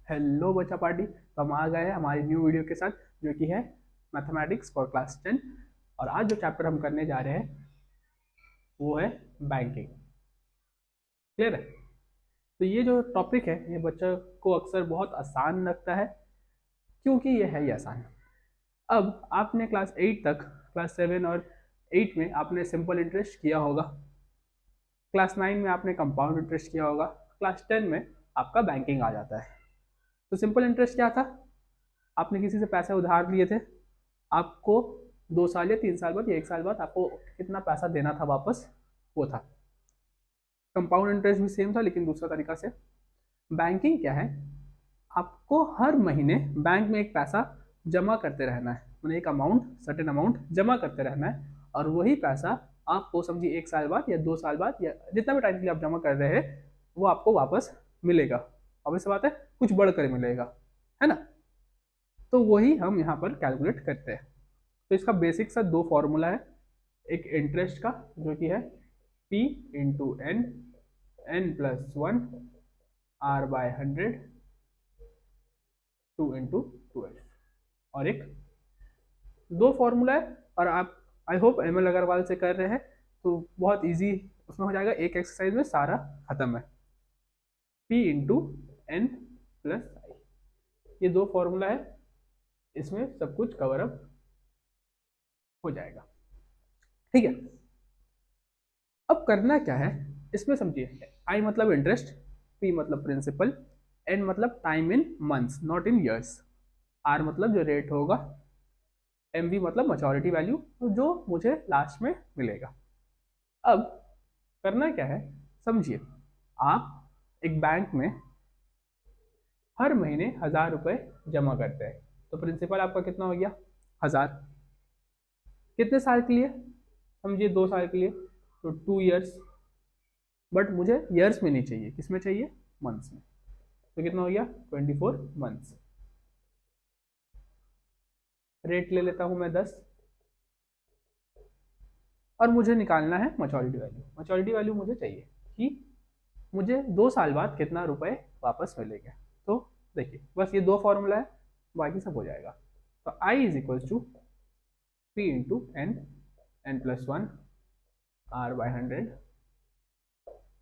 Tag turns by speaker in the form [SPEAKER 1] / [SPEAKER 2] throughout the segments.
[SPEAKER 1] Hello बच्चा party. तो हम आ गए हैं हमारी न्यू वीडियो के साथ, जो कि है मैथमेटिक्स फॉर क्लास 10। और आज जो चैप्टर हम करने जा रहे हैं वो है बैंकिंग। क्लियर है? तो ये जो टॉपिक है ये बच्चा को अक्सर बहुत आसान लगता है, क्योंकि ये है ही आसान। अब आपने क्लास 8 तक, क्लास 7 और 8 में आपने सिंपल इंटरेस्ट किया होगा, क्लास 9 में आपने कंपाउंड इंटरेस्ट किया होगा, क्लास 10 में आपका बैंकिंग आ जाता है। तो सिंपल इंटरेस्ट क्या था? आपने किसी से पैसे उधार लिए थे, आपको 2 साल या 3 साल बाद या 1 साल बाद आपको कितना पैसा देना था वापस, वो था। कंपाउंड इंटरेस्ट भी सेम था लेकिन दूसरा तरीका से। बैंकिंग क्या है? आपको हर महीने बैंक में एक पैसा जमा करते रहना है, मतलब एक अमाउंट, सर्टेन अमाउंट जमा करते रहना है, और वही पैसा आपको समझिए 1 साल बाद या 2 साल बाद या जितना भी टाइम के लिए आप जमा कर रहे हैं वो आपको वापस मिलेगा। obvious सी बात है, कुछ बढ़कर मिलेगा, है ना? तो वही हम यहाँ पर कैलकुलेट करते हैं। तो इसका बेसिक सा 2 फॉर्मूला है। एक इंटरेस्ट का जो कि है P into N, n+1 R/100, 2 into 12, और एक 2 फॉर्मूला है। और आप I hope M L Agarwal से कर रहे हैं तो बहुत इजी उसमें हो जाएगा, एक एक्सरसाइज में सारा खत्म है। P इंटू एन प्लस आई, ये 2 फॉर्मूला है, इसमें सब कुछ कवर अप हो जाएगा। ठीक है, अब करना क्या है इसमें समझिए। आई मतलब इंटरेस्ट, पी मतलब प्रिंसिपल, एन मतलब time in months not in years, R मतलब जो रेट होगा, एम वी मतलब मैच्योरिटी वैल्यू जो मुझे लास्ट में मिलेगा। अब करना क्या है समझिए। आप एक बैंक में हर महीने 1000 रुपये जमा करते हैं, तो प्रिंसिपल आपका कितना हो गया? 1000। कितने साल के लिए? समझिए 2 साल के लिए, तो 2 ईयर्स। बट मुझे ईयर्स में नहीं चाहिए, किस में चाहिए? मंथ्स में। तो कितना हो गया? 24 मंथ्स। रेट ले लेता हूं मैं 10, और मुझे निकालना है मैच्योरिटी वैल्यू। मैच्योरिटी वैल्यू मुझे चाहिए कि मुझे 2 साल बाद कितना रुपए वापस मिलेगा। तो देखिए बस ये 2 फॉर्मूला है, बाकी सब हो जाएगा। तो I is equal to P into N, n+1 R/100,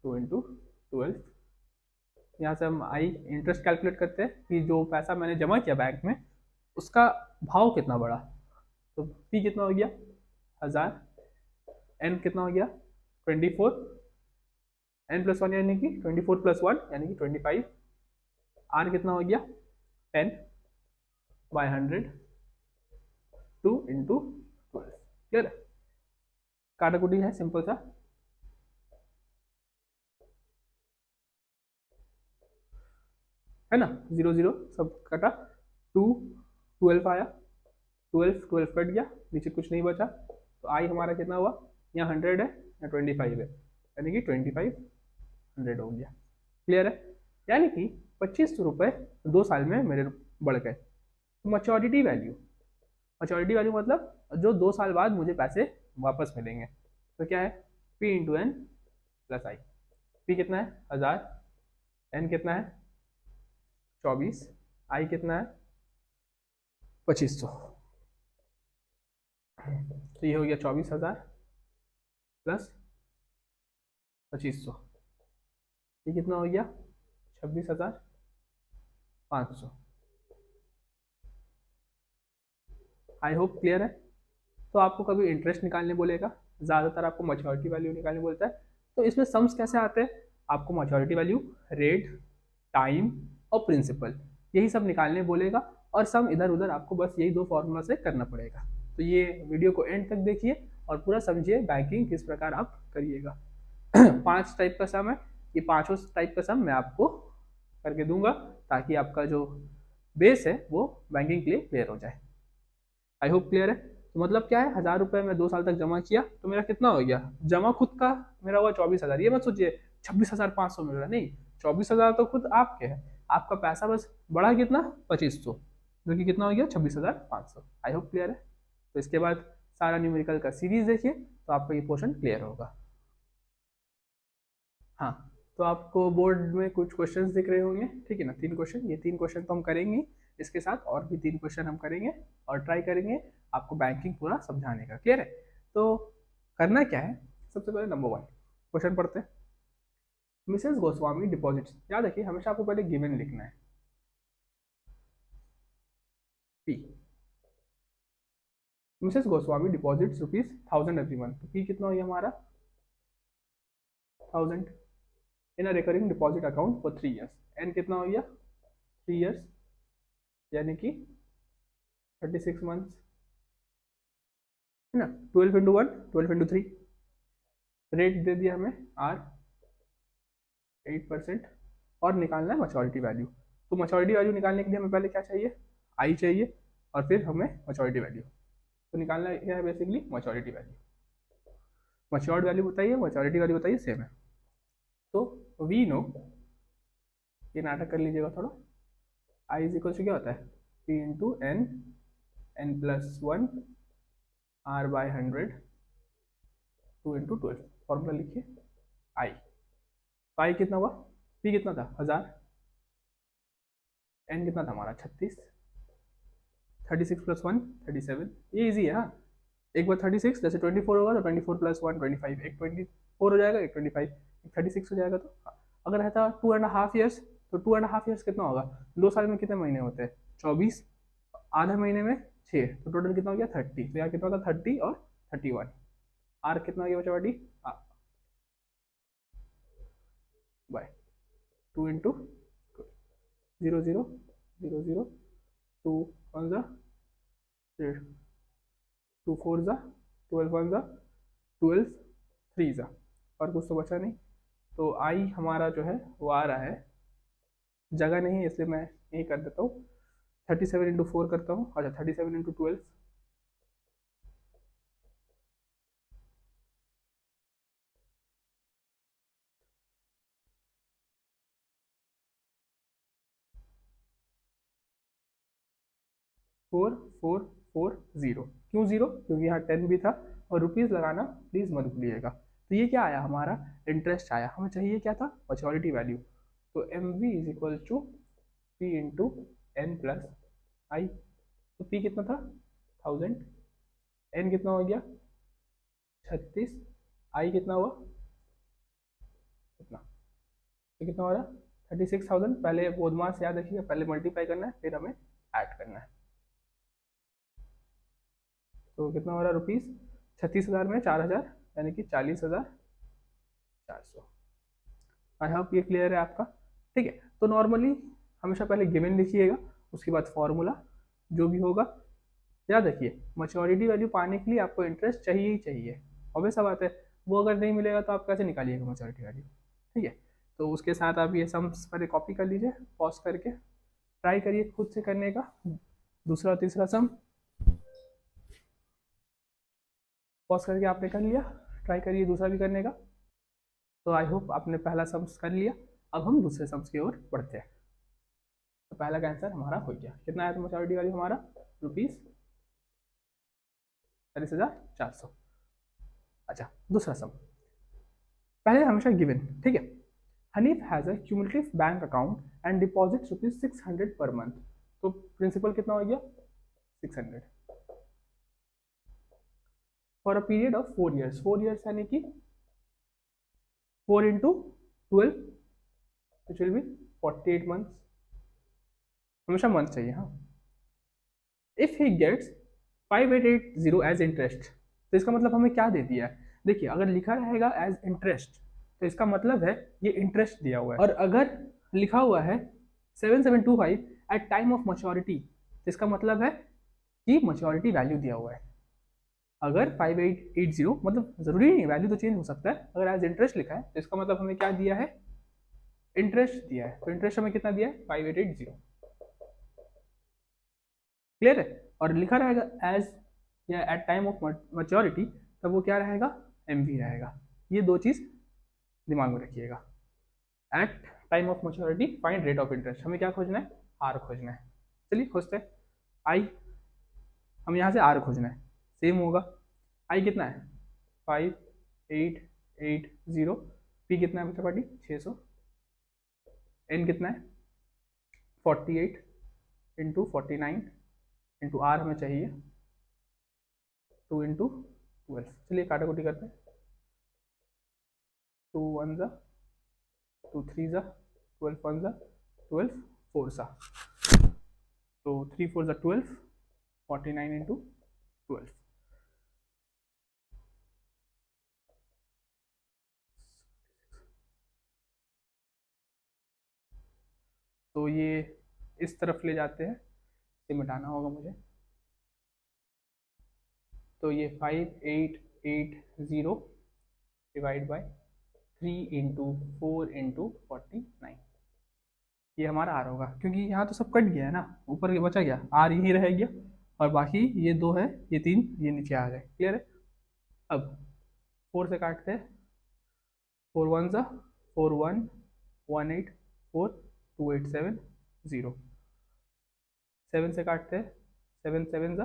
[SPEAKER 1] 2 into 12। यहाँ से हम आई इंटरेस्ट कैलकुलेट करते हैं कि जो पैसा मैंने जमा किया बैंक में उसका भाव कितना बढ़ा। तो पी कितना हो गया? 1000, एन कितना हो गया? 24, n+1 यानी कि 24+1 यानी कि 25, आर कितना हो गया? 10/100, 2 इंटू 12। क्लियर? काटाकुटी है सिंपल सा, है ना? 0 0 सब कटा, 2 12 आया, 12 12 कट गया, नीचे कुछ नहीं बचा। तो आई हमारा कितना हुआ? यहाँ 100 है या 25 है, यानी कि 2500 हो गया। क्लियर है? यानी कि 2500 रुपये 2 साल में मेरे बढ़ गए। तो मैच्योरिटी वैल्यू, मैच्योरिटी वैल्यू मतलब जो 2 साल बाद मुझे पैसे वापस मिलेंगे। तो क्या है? पी इंटू एन प्लस आई। पी कितना है? 1000, एन कितना है? 24, आई कितना है? 2500। तो ये हो गया 24,000 प्लस 2500, ये कितना हो गया? 26,500। आई होप क्लियर है। तो आपको कभी इंटरेस्ट निकालने बोलेगा, ज़्यादातर आपको मैच्योरिटी वैल्यू निकालने बोलता है। तो इसमें सम्स कैसे आते हैं? आपको मैच्योरिटी वैल्यू, रेट, टाइम और प्रिंसिपल, यही सब निकालने बोलेगा, और सम इधर उधर आपको बस यही 2 फॉर्मूला से करना पड़ेगा। तो ये वीडियो को एंड तक देखिए और पूरा समझिए बैंकिंग किस प्रकार आप करिएगा। 5 टाइप का सम है, ये 5 टाइप का सम मैं आपको करके दूंगा ताकि आपका जो बेस है वो बैंकिंग के लिए क्लियर हो जाए। आई होप क्लियर है। तो मतलब क्या है, 1000 रुपये में 2 साल तक जमा किया तो मेरा कितना हो गया? जमा खुद का मेरा हुआ 24,000। ये मत सोचिए 26,500 मिल रहा है, नहीं, 24,000 तो खुद आपके है, आपका पैसा बस बढ़ा कितना? 2500, जो कि कितना हो गया? 26,500। आई होप क्लियर है। तो इसके बाद सारा न्यूमेरिकल का सीरीज देखिए तो आपको ये पोर्शन क्लियर होगा। हाँ, तो आपको बोर्ड में कुछ क्वेश्चंस दिख रहे होंगे, ठीक है ना, 3 क्वेश्चन, ये 3 क्वेश्चन तो हम करेंगे, इसके साथ और भी 3 क्वेश्चन हम करेंगे और ट्राई करेंगे आपको बैंकिंग पूरा समझाने का। क्लियर है? तो करना क्या है, सबसे पहले नंबर 1 क्वेश्चन पढ़ते हैं। मिसेस गोस्वामी डिपॉजिट्स, याद रखिए हमेशा आपको पहले गिवन लिखना है, P. Mrs Goswami deposits ₹1000 every month, तो पी कितना हो गया हमारा 1000 in a recurring deposit account for 3 years, N कितना हो गया 3 years यानी कि 36 months है ना। 12 into 1 12 into 3, रेट दे दिया हमें आर 8% और निकालना है मैच्योरिटी वैल्यू। तो मैच्योरिटी वैल्यू निकालने के लिए हमें पहले क्या चाहिए, आई चाहिए और फिर हमें मैच्योरिटी वैल्यू। तो निकालना क्या है basically maturity value. Matured value बताइए, मैच्योरिटी वैल्यू बताइए, सेम है। तो वी नो, ये नाटक कर लीजिएगा थोड़ा, आई इज इक्वल टू क्या होता है P into N, n+1 r by 100, 2 into 12, formula लिखिए आई। तो आई कितना हुआ, पी कितना था 1000, एन कितना था हमारा 36, 36 + 1 37, ये इजी है। हाँ, एक बार 36 जैसे 24 होगा तो 24 + 1 25, एक 24 हो जाएगा, एक 25, एक 36 हो जाएगा। तो अगर रहता 2.5 years, तो 2.5 years कितना होगा, 2 साल में कितने महीने होते हैं 24, आधा महीने में 6, तो टोटल कितना हो गया 30। तो यहाँ कितना होता 30 और 31, आर कितना हो गया बच्चा बड़ी बाय 2 into 0 0 0 0 2 1 जा 2 4 जा 12 1 जा 12 3 जा, और कुछ तो बचा नहीं। तो आई हमारा जो है वो आ रहा है, जगह नहीं है इसलिए मैं यही कर देता हूँ, 37 into 4 करता हूँ, अच्छा 37 into 12, four four four zero. क्यों जीरो, क्योंकि यहाँ 10 भी था, और रुपीज़ लगाना प्लीज़ मत भूलिएगा। तो ये क्या आया हमारा इंटरेस्ट आया, हमें चाहिए क्या था मैच्योरिटी वैल्यू। तो M V is equal to P into N plus I. तो पी कितना था 1000, एन कितना हो गया 36, आई कितना हुआ कितना, तो कितना हो रहा 36,000। पहले बोधमास याद रखिएगा, पहले मल्टीप्लाई करना है फिर हमें ऐड करना है। तो कितना हो रहा है रुपीज़ 36,000 में 4,000 यानी कि 40,400। आई होप ये क्लियर है आपका। ठीक है, तो नॉर्मली हमेशा पहले गिवन लिखिएगा, उसके बाद फॉर्मूला जो भी होगा। याद रखिए मैच्योरिटी वैल्यू पाने के लिए आपको इंटरेस्ट चाहिए ही चाहिए, ऑब्वियस सा बात है, वो अगर नहीं मिलेगा तो आप कैसे निकालिएगा मैच्योरिटी वैल्यू। ठीक है, तो उसके साथ आप ये सम्स पहले कॉपी कर लीजिए, पॉज करके ट्राई करिए खुद से करने का, दूसरा और तीसरा सम पॉज करके आपने कर लिया, ट्राई करिए दूसरा भी करने का। तो आई होप आपने पहला सम्स कर लिया, अब हम दूसरे सम्स की ओर बढ़ते हैं। तो पहला का आंसर हमारा हो गया, कितना आया था मैच्योरिटी वैल्यू हमारा ₹40,400। अच्छा दूसरा सम, पहले हमेशा गिवन, ठीक है। Hanif has a cumulative bank account and deposits ₹600 per month. तो प्रिंसिपल कितना हो गया 600 for a period of 4 years। 4 years यानी कि 4 into 12 which will be 48 months, हमेशा मंथ चाहिए। हाँ, if he gets 5880 as interest, तो इसका मतलब हमें क्या दे दिया है, देखिए अगर लिखा रहेगा एज इंटरेस्ट तो इसका मतलब है ये इंटरेस्ट दिया हुआ है, और अगर लिखा हुआ है 7725 एट टाइम ऑफ मैच्योरिटी तो इसका मतलब है कि मैच्योरिटी वैल्यू दिया हुआ है। अगर 5880 मतलब जरूरी नहीं वैल्यू तो चेंज हो सकता है, अगर एज इंटरेस्ट लिखा है तो इसका मतलब हमें क्या दिया है इंटरेस्ट दिया है। तो इंटरेस्ट हमें कितना दिया है 5880, क्लियर है। और लिखा रहेगा एज या एट टाइम ऑफ मैच्योरिटी तब वो क्या रहेगा एम वी रहेगा। ये दो चीज़ दिमाग में रखिएगा। At time of maturity find rate of interest, हमें क्या खोजना है आर खोजना है। चलिए खोजते हैं आई, हम यहाँ से आर खोजना है, सेम होगा। आई कितना है 5880, पी कितना है बच्चा पार्टी 600, एन कितना है 48 इंटू 49 इंटू आर हमें चाहिए 2 इंटू 12। चलिए काटाकुटी करते हैं, 2 1 ज़ा 2 3 ज़ा 12 1 ज़ा 12 4 ज़ा, तो 3 4 ज़ा 12, 49 इंटू 12। तो ये इस तरफ ले जाते हैं, इसे मिटाना होगा मुझे। तो ये 5880 डिवाइड बाय 3 इंटू 4 इंटू 49, ये हमारा आर होगा। क्योंकि यहाँ तो सब कट गया है ना, ऊपर के बचा गया, आर यही रह गया और बाकी ये 2 है, ये 3 ये नीचे आ गए। क्लियर है। अब 4 से काटते हैं, 4 1 ज़ा 4 1 1 8 4 2 8 7 0। 7 से काटते हैं, 7 7 ज़ा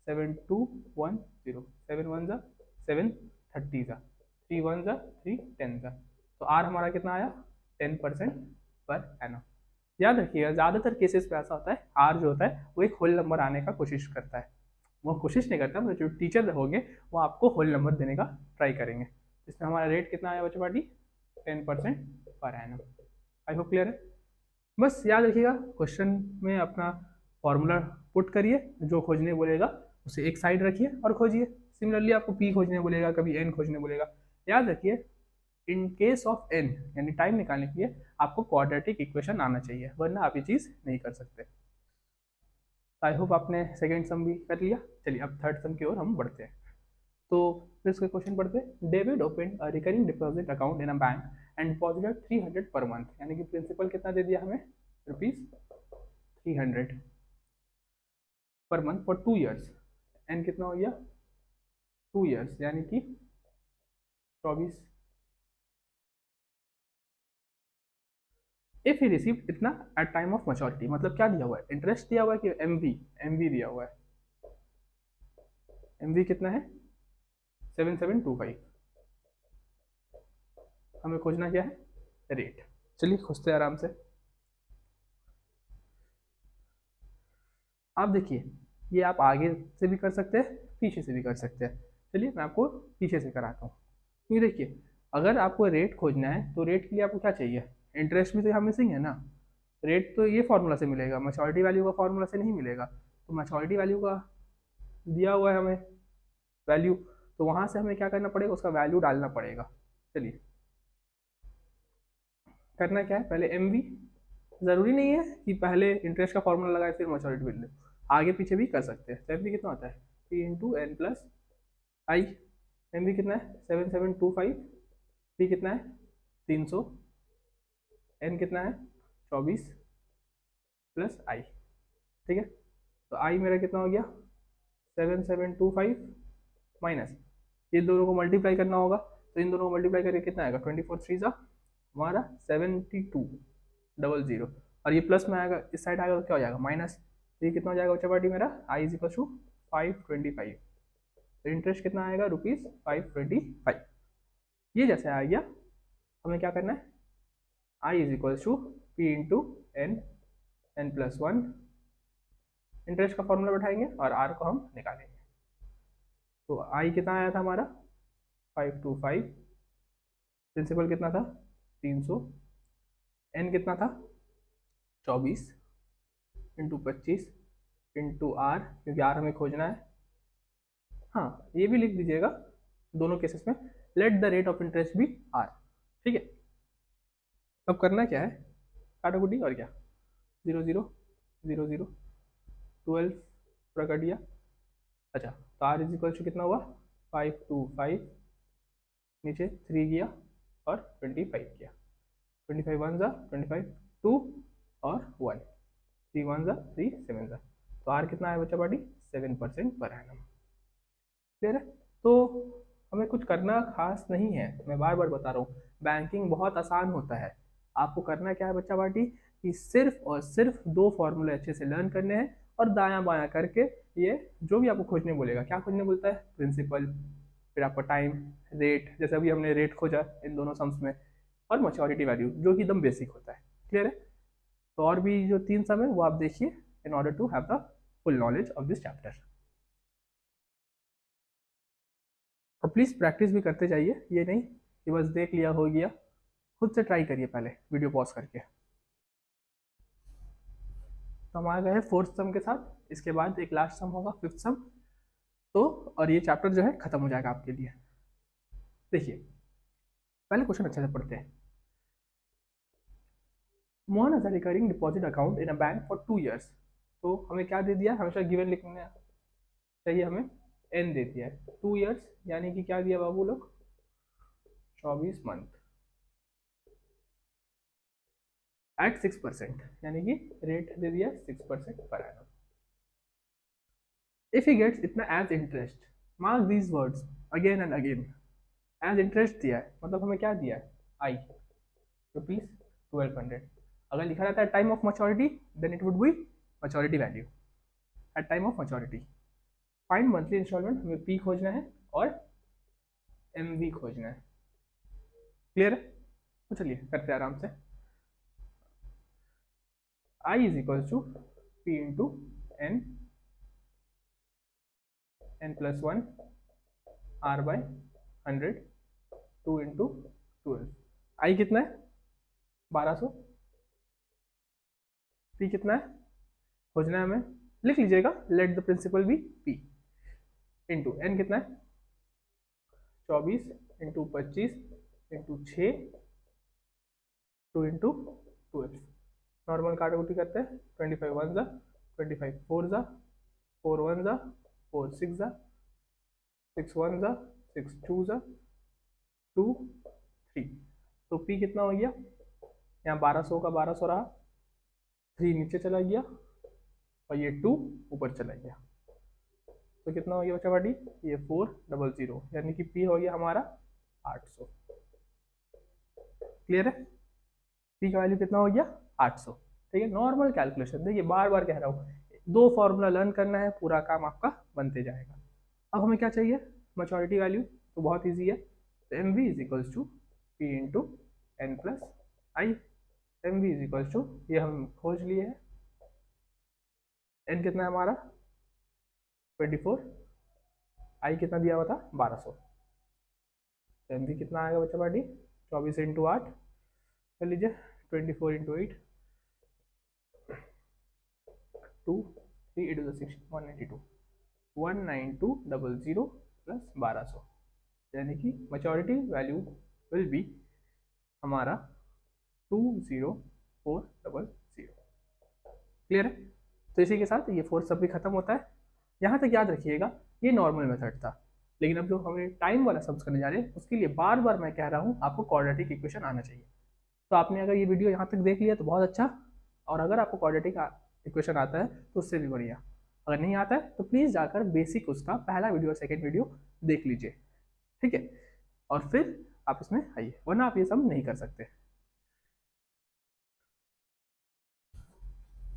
[SPEAKER 1] 7 2 1 0, 7 1 ज़ा 7 30 ज़ा 3 1 ज़ा 3 10 ज़ा। तो आर हमारा कितना आया 10% पर एनम। याद रखिएगा ज़्यादातर केसेस पे ऐसा होता है, आर जो होता है वो एक होल नंबर आने का कोशिश करता है, वो कोशिश नहीं करता, मतलब जो टीचर होंगे वो आपको होल नंबर देने का ट्राई करेंगे। इसमें हमारा रेट कितना आया बच्चों party 10% per annum. I hope clear है। बस याद रखिएगा क्वेश्चन में अपना फॉर्मूला पुट करिए, जो खोजने बोलेगा उसे एक साइड रखिए और खोजिए। सिमिलरली आपको पी खोजने बोलेगा, कभी एन खोजने बोलेगा, याद रखिए इन केस ऑफ एन यानी टाइम निकालने के लिए आपको क्वाड्रेटिक इक्वेशन आना चाहिए, वरना आप ये चीज़ नहीं कर सकते। आई होप आपने सेकेंड सम भी कर लिया। चलिए अब थर्ड सम की ओर हम बढ़ते हैं। तो फिर इसका क्वेश्चन पढ़ते हैं। David open a recurring deposit account in a bank and deposited 300 per month, यानी कि प्रिंसिपल कितना दे दिया हमें ₹300 per month for 2 years. N कितना हो गया 2 ईयर्स यानी कि 24। इफ ही रिसीव इतना एट टाइम ऑफ मैच्योरिटी, मतलब क्या दिया हुआ है, इंटरेस्ट दिया हुआ है कि एमवी दिया हुआ है। एमवी कितना है 7725। हमें खोजना क्या है रेट। चलिए खोजते हैं आराम से। आप देखिए ये आप आगे से भी कर सकते हैं, पीछे से भी कर सकते हैं। चलिए मैं आपको पीछे से कराता हूँ। ये देखिए अगर आपको रेट खोजना है तो रेट के लिए आपको क्या चाहिए, इंटरेस्ट भी तो यहाँ मिसिंग है ना। रेट तो ये फॉर्मूला से मिलेगा, मैच्योरिटी वैल्यू का फॉर्मूला से नहीं मिलेगा। तो मैच्योरिटी वैल्यू का दिया हुआ है हमें वैल्यू, तो वहाँ से हमें क्या करना पड़ेगा, उसका वैल्यू डालना पड़ेगा। चलिए करना क्या है, पहले एम वी, ज़रूरी नहीं है कि पहले इंटरेस्ट का फॉर्मूला लगाए फिर मैच्योरिटी वैल्यू, आगे पीछे भी कर सकते हैं। तो एम वी कितना होता है P into N plus I. M V कितना है 7725, पी कितना है 300, एन कितना है 24 प्लस आई। ठीक है, तो आई मेरा कितना हो गया 7725 माइनस ये दोनों को मल्टीप्लाई करना होगा, तो इन दोनों को मल्टीप्लाई करके कितना आएगा 24 3 सा हमारा 7200, और ये प्लस में आएगा, इस साइड आएगा तो क्या हो जाएगा माइनस। तो ये कितना हो जाएगा बच्चा पार्टी मेरा आई इज इक्वल टू 525। तो इंटरेस्ट कितना आएगा ₹525। ये जैसे आ गया, हमें क्या करना है I is equal to P into N N plus 1, interest का फॉर्मूला बैठाएंगे और आर को हम निकालेंगे। तो आई कितना आया था हमारा 525, प्रिंसिपल कितना था 300, एन कितना था 24 इंटू 25 इंटू आर, क्योंकि आर हमें खोजना है। हाँ ये भी लिख दीजिएगा दोनों केसेस में, let the rate of interest भी आर। ठीक है, अब करना क्या है काटाकुटी और क्या 0 0 0 0 12 पूरा कर दिया। अच्छा तो आर इज इक्वल टू कितना हुआ 525, नीचे 3 किया और 25 किया, 25 1 ज़ा 25 2 और 1, 3 1 ज़ा 3 7 ज़ा। तो आर कितना है बच्चा पार्टी 7% पर एनम। क्लियर है। तो हमें कुछ करना खास नहीं है, मैं बार बार बता रहा हूँ बैंकिंग बहुत आसान होता है। आपको करना क्या है बच्चा पार्टी कि सिर्फ और सिर्फ 2 फॉर्मूले अच्छे से लर्न करने हैं और दायां बायां करके ये जो भी आपको खोजने बोलेगा, क्या खोजने बोलता है प्रिंसिपल, फिर आपका टाइम, रेट, जैसे अभी हमने रेट खोजा इन दोनों सम्स में, और मैच्योरिटी वैल्यू जो कि एकदम बेसिक होता है। क्लियर है। तो और भी जो 3 सम है वो आप देखिए in order to have the full knowledge of this chapter. और प्लीज़ प्रैक्टिस भी करते जाइए, ये नहीं कि बस देख लिया हो गया, खुद से ट्राई करिए पहले वीडियो पॉज करके। तो हम आ गए हैं फोर्थ सम के साथ, इसके बाद एक लास्ट सम होगा फिफ्थ सम। तो और ये चैप्टर जो है खत्म हो जाएगा आपके लिए। देखिए पहले क्वेश्चन अच्छे से पढ़ते हैं। Mohan has a recurring deposit account in a bank for 2 years। तो हमें क्या दे दिया, हमेशा गिवन लिखना चाहिए, हमें एन दे दिया है 2 years, यानी कि क्या दिया बाबू लोग, 24 मंथ एट 6%, यानी कि रेट दे दिया 6% per annum. If he gets इतना as interest, mark these words again and again. As interest दिया है मतलब हमें क्या दिया है, आई रुपीज 1200। अगर लिखा रहता है time of maturity then it would be maturity value at time of maturity. Find monthly instalment, हमें पी खोजना है और एम वी खोजना है। क्लियर है? तो चलिए करते हैं आराम से। I is equal to P into N, N plus one R by 100, 2 into 12। I कितना है 1200, पी कितना है खोजना है हमें, लिख लीजिएगा let the principal be P, into N कितना है 24 इंटू 25 इंटू 6 2 इंटू 12। नॉर्मल काटाकुटी करते हैं, 25 वन ज़ा 25 फोर ज़ा 4 वन ज़ा 4 6 ज़ा 6 वन ज़ा 6 टू ज़ा 2 3। तो पी कितना हो गया, यहाँ 1200 का 1200 रहा, 3 नीचे चला गया और ये 2 ऊपर चला गया। तो कितना हो गया बच्चा बाटी, ये 400, यानी कि पी हो गया हमारा 800। क्लियर है? पी का वैल्यू कितना हो गया 800। ठीक है, नॉर्मल कैलकुलेशन। देखिए बार बार कह रहा हूँ, 2 फॉर्मूला लर्न करना है, पूरा काम आपका बनते जाएगा। अब हमें क्या चाहिए, मैच्योरिटी वैल्यू, तो बहुत ईजी है। तो M V is equals to P into N plus I. M V is equals to, ये हम खोज लिए हैं, एन कितना है हमारा 24, आई कितना दिया हुआ था 1200। एम वी कितना आएगा बच्चा पार्टी, 24 इंटू 8 कर लीजिए, 24 इंटू 8 2 3 8 6 192 19200 प्लस 1200, यानी कि मैच्योरिटी वैल्यू विल बी हमारा 20400। क्लियर है? तो इसी के साथ ये फोर्थ सब भी खत्म होता है। यहाँ तक याद रखिएगा ये नॉर्मल मेथड था, लेकिन अब जो हमें टाइम वाला सब्स करने जा रहे हैं उसके लिए बार बार मैं कह रहा हूँ आपको क्वाड्रेटिक इक्वेशन आना चाहिए। तो आपने अगर ये वीडियो यहाँ तक देख लिया तो बहुत अच्छा, और अगर आपको क्वाड्रेटिक इक्वेशन आता है तो उससे भी बढ़िया। अगर नहीं आता है तो प्लीज़ जाकर बेसिक उसका पहला वीडियो और सेकेंड वीडियो देख लीजिए, ठीक है, और फिर आप इसमें आइए, वरना आप ये सब नहीं कर सकते।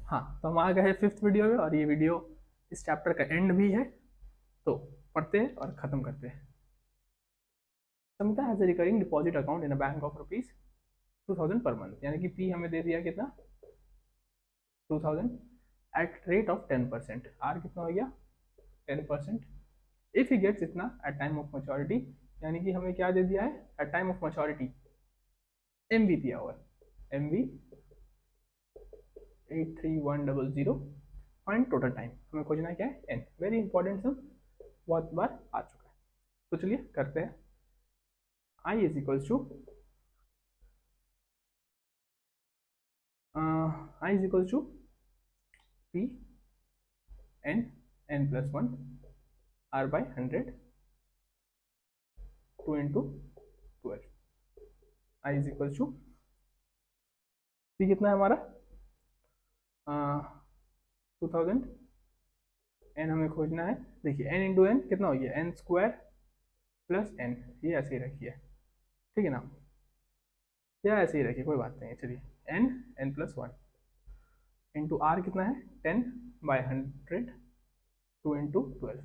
[SPEAKER 1] हाँ, तो हम आ गए फिफ्थ वीडियो में, और ये वीडियो इस चैप्टर का एंड भी है। तो पढ़ते हैं और ख़त्म करते हैं। Samita has a recurring deposit account in a bank of ₹2000 per month, यानी कि पी हमें दे दिया कितना 2000 एट रेट ऑफ 10%। आर कितना हो गया 10%। इफ ही गेट्स इतना एट टाइम ऑफ मैच्योरिटी, यानी कि हमें क्या दे दिया है at time of maturity, M V दिया हुआ है, M V 83100। Find total time, हमें खोजना क्या है एन। वेरी इंपॉर्टेंट सम, बहुत बार आ चुका है। तो चलिए करते हैं। I is equals to I is equals to P N, N plus one R by 100, 2 into 12। I is equals to P कितना है हमारा 2000, एन हमें खोजना है। देखिए एन इंटू एन कितना हो गया एन स्क्वायर प्लस एन, ये ऐसे ही रखिए, ठीक है ना, या ऐसे ही रखिए कोई बात नहीं है। चलिए N, N plus one into R कितना है 10 बाय 100, 2 इंटू 12।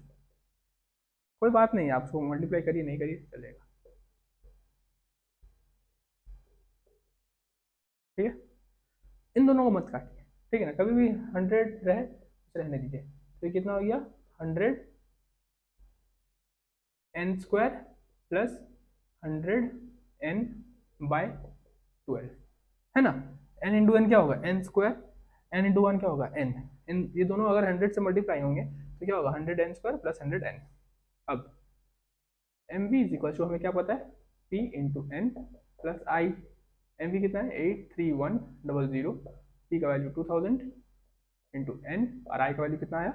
[SPEAKER 1] कोई बात नहीं, आप उसको मल्टीप्लाई करिए नहीं करिए चलेगा, ठीक है। इन दोनों को मत काटिए, ठीक है ना, कभी भी 100 रहे रहने दीजिए। तो ये कितना हो गया 100n² प्लस 100n/12 है ना। n इंटू एन क्या होगा n², n इंटू वन क्या होगा n, इन ये दोनों अगर 100 से मल्टीप्लाई होंगे तो क्या होगा 100n² प्लस 100n। अब M V is equal to हमें क्या पता है p into N plus I. M V कितना है 83100, p का वैल्यू 2000 इंटू एन और आई का वैल्यू कितना आया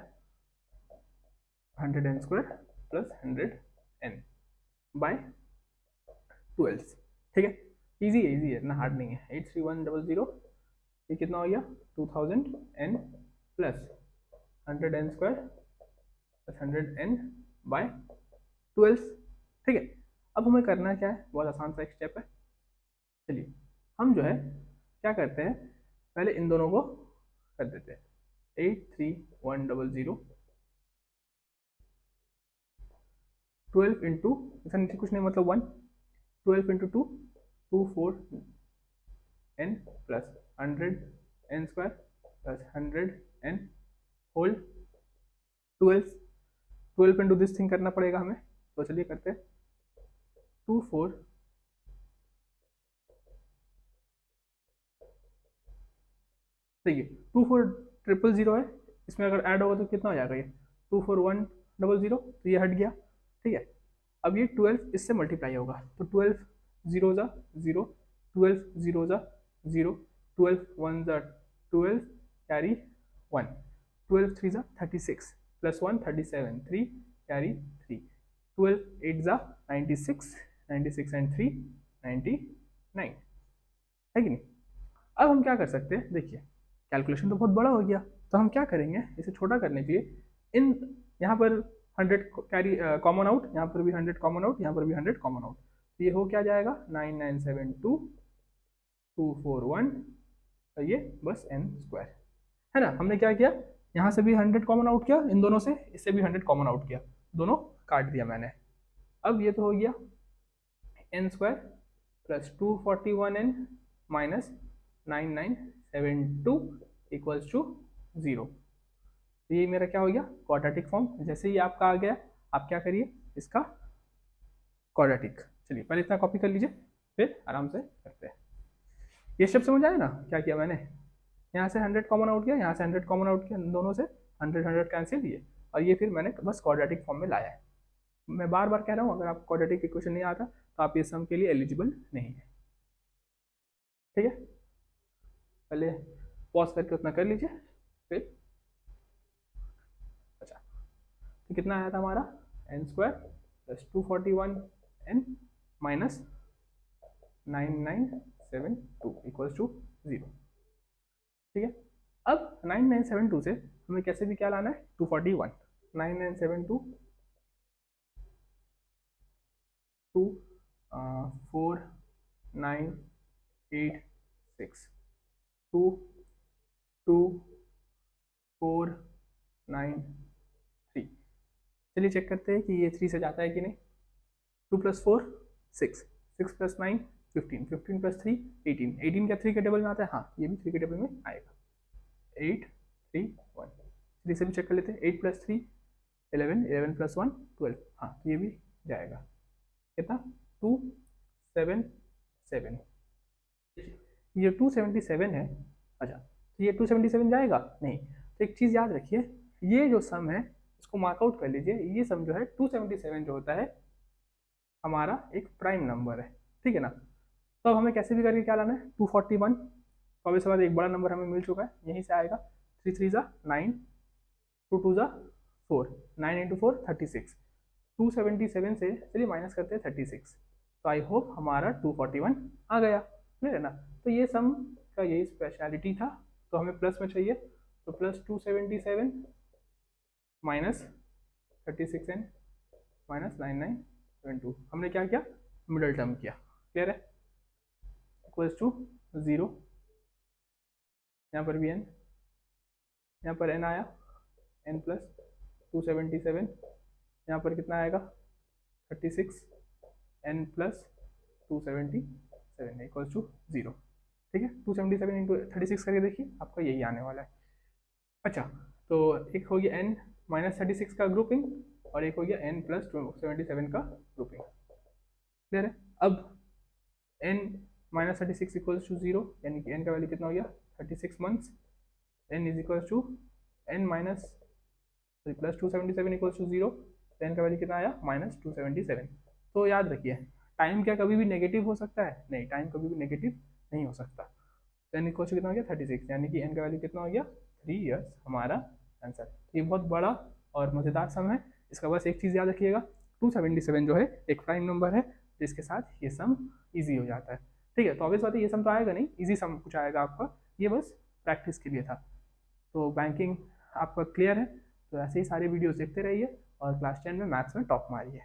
[SPEAKER 1] 100n² प्लस 100n/12। ठीक है, इजी है, इतना हार्ड नहीं है। 83100 ये कितना हो गया 2000n plus 100n² plus 100n/12। ठीक है, अब हमें करना क्या है, बहुत आसान सा एक स्टेप है। चलिए हम जो है क्या करते हैं, पहले इन दोनों को कर देते हैं 83100 12 इंटू ऐसा नीचे कुछ नहीं मतलब 1, 12 इंटू 2 24n प्लस 100n² plus 100n whole 12 into this thing करना पड़ेगा हमें। तो चलिए करते हैं 24 देखिए 24000 है, इसमें अगर ऐड होगा तो कितना हो जाएगा ये 24100, तो ये हट गया। ठीक है, अब ये 12 इससे मल्टीप्लाई होगा तो 12 0 ज़ा 0, 12 0 ज़ा 0, 12 1 ज़ा 12 कैरी 1, 12 3 ज़ा 36 प्लस 1 37 3 कैरी 3, 12 8 ज़ा 96, 96 एंड 3 99 है कि नहीं। अब हम क्या कर सकते हैं, देखिए कैलकुलेशन तो बहुत बड़ा हो गया, तो हम क्या करेंगे इसे छोटा करने के लिए इन यहाँ पर 100 कैरी कॉमन आउट, यहाँ पर भी 100 कॉमन आउट, यहाँ पर भी 100 कॉमन आउट, तो ये हो क्या जाएगा 9972 241, तो ये बस n² है ना। हमने क्या किया यहाँ से भी 100 कॉमन आउट किया, इन दोनों से इससे भी 100 कॉमन आउट किया, दोनों काट दिया मैंने। अब ये तो हो गया n² plus 241n minus 9972 equals to 0। तो ये मेरा क्या हो गया क्वाड्रेटिक फॉर्म। जैसे ही आपका आ गया आप क्या करिए इसका क्वाड्रेटिक। चलिए पहले इतना कॉपी कर लीजिए फिर आराम से करते हैं। ये स्टेप समझ आया ना क्या किया मैंने, यहाँ से 100 कॉमन आउट किया, यहाँ से 100 कॉमन आउट किया, दोनों से 100 कैंसिल किए और ये फिर मैंने बस क्वाड्रेटिक फॉर्म में लाया है। मैं बार बार कह रहा हूँ अगर आप क्वाड्रेटिक इक्वेशन नहीं आता तो आप ये सम के लिए एलिजिबल नहीं है। ठीक है, पहले पॉज करके उतना कर लीजिए फिर। अच्छा तो कितना आया था हमारा n² plus 241n minus 9972 equals to 0। ठीक है, अब 9972 से हमें कैसे भी क्या लाना है 241, 9972 24986 22493। चलिए चेक करते हैं कि ये 3 से जाता है कि नहीं। 2 + 4 6, 6 + 9 15, 15 + 3 18, 18 क्या 3 के टेबल में आता है, हाँ ये भी 3 के टेबल में आएगा। 8 3 1, 3 से भी चेक कर लेते हैं। 8 + 3 11, 11 + 1 12, हाँ तो ये भी जाएगा। कितना 277, ये 277 है। अच्छा तो ये 277 जाएगा नहीं, तो एक चीज़ याद रखिए ये जो सम है इसको मार्कआउट कर लीजिए। ये सम जो है 277 जो होता है हमारा एक प्राइम नंबर है, ठीक है ना। तो अब हमें कैसे भी करके क्या लाना है 241, तो अब इसके बाद एक बड़ा नंबर हमें मिल चुका है, यहीं से आएगा 3 3 ज़ा 9, 2 2 ज़ा 4, 9 × 4 36, 277 से चलिए माइनस करते हैं 36, तो आई होप हमारा 241 आ गया, क्लियर है ना। तो ये सम का यही स्पेशलिटी था, तो हमें प्लस में चाहिए तो प्लस 277 माइनस 36n माइनस 9972, हमने क्या किया मिडल टर्म किया, क्लियर है, इक्वल्स टू 0। यहाँ पर भी n, यहाँ पर n आया n प्लस 277, यहाँ पर कितना आएगा 36 n प्लस 277 इक्वल्स टू 0। ठीक है, 277 इंटू 36 करके देखिए, आपका यही आने वाला है। अच्छा, तो एक हो गया n माइनस 36 का ग्रुपिंग और एक हो गया n प्लस 77 का ग्रुपिंग। क्लियर है? अब n माइनस 36 इक्वल्स टू 0, यानी कि n का वैल्यू कितना हो गया 36 months, n is equals to n minus plus 277 equals to 0, तो n का वैल्यू कितना आया माइनस 277। तो याद रखिए, टाइम क्या कभी भी नेगेटिव हो सकता है? नहीं, टाइम कभी भी नेगेटिव नहीं हो सकता। n इक्वल्स टू कितना हो गया 36, यानी कि n का वैल्यू कितना हो गया 3 ईयर्स, हमारा आंसर। ये बहुत बड़ा और मज़ेदार सम है। इसका बस एक चीज़ याद रखिएगा, 277 जो है एक प्राइम नंबर है, जिसके साथ ये सम इजी हो जाता है। ठीक है, तो ऑब्वियस बात है ये सम तो आएगा नहीं, इजी सम कुछ आएगा आपका, ये बस प्रैक्टिस के लिए था। तो बैंकिंग आपका क्लियर है, तो ऐसे ही सारे वीडियोस देखते रहिए और क्लास 10 में मैथ्स में टॉप मारिए।